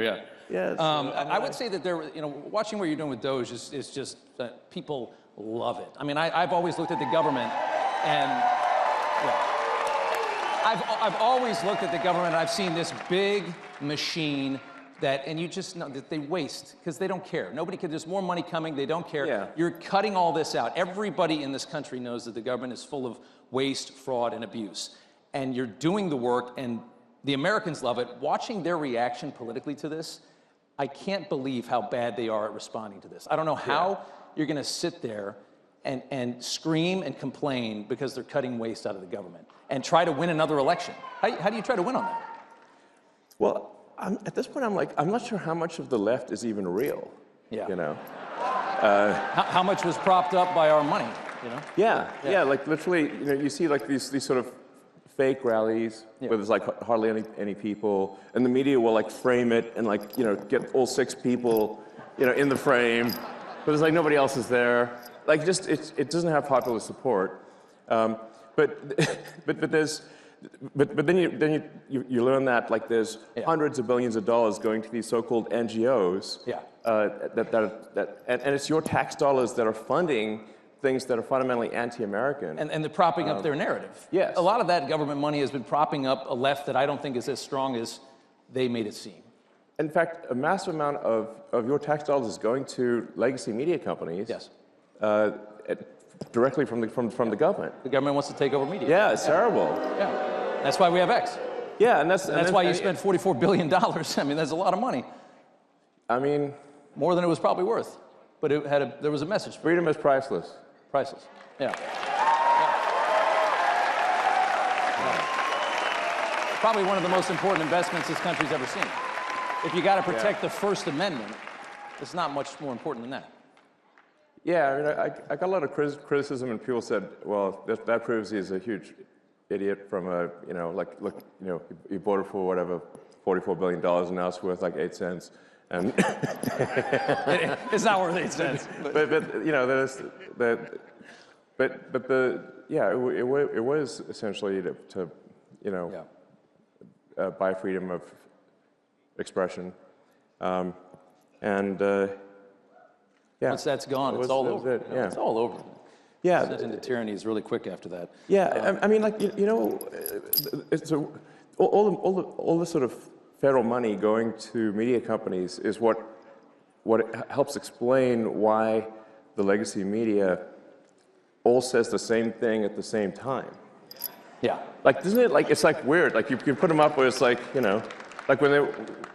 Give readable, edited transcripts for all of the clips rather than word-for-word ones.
Yeah. Yes. I would say that watching what you're doing with Doge is just people love it. I mean, I've always looked at the government, and I've always looked at the government, and I've seen this big machine and you just know that they waste because they don't care. Nobody can. There's more money coming. They don't care. Yeah. You're cutting all this out. Everybody in this country knows that the government is full of waste, fraud, and abuse, and you're doing the work, and the Americans love it. Watching their reaction politically to this, I can't believe how bad they are at responding to this. I don't know how you're going to sit there and scream and complain because they're cutting waste out of the government and try to win another election. How do you try to win on that? Well, at this point, I'm not sure how much of the left is even real. Yeah. You know. How much was propped up by our money? You know. Yeah. Like literally, you see like these sort of fake rallies where there's like hardly any people, and the media will like frame it and like get all 6 people in the frame, but there's like nobody else is there. Like just it doesn't have popular support. But then you learn that like there's hundreds of billions of dollars going to these so-called NGOs. And it's your tax dollars that are funding things that are fundamentally anti-American. And they're propping up their narrative. Yes. A lot of that government money has been propping up a left that I don't think is as strong as they made it seem. In fact, a massive amount of your tax dollars is going to legacy media companies. Yes. Directly from the government. The government wants to take over media. Yeah, it's terrible. Yeah. That's why we have X. Yeah, and that's why you spent $44 billion. I mean, that's a lot of money. I mean, more than it was probably worth. But there was a message. Freedom is priceless. Priceless. Yeah. Probably one of the most important investments this country's ever seen. If you got to protect the First Amendment, it's not much more important than that. Yeah, I mean, I got a lot of criticism, and people said, well, that proves he's a huge idiot from he bought it for whatever, $44 billion, and now it's worth like 8 cents. And it's not worth 8 cents. It was essentially to buy freedom of expression, Once that's gone, it's all over. It's all over. Yeah. Descent into tyranny is really quick after that. Yeah, I mean, like all the sort of federal money going to media companies is what helps explain why the legacy media all says the same thing at the same time. Yeah. Like, isn't it like it's like weird? Like you put them up where it's like like when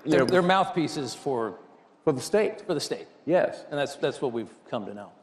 they're mouthpieces for the state. For the state. Yes. And that's what we've come to know.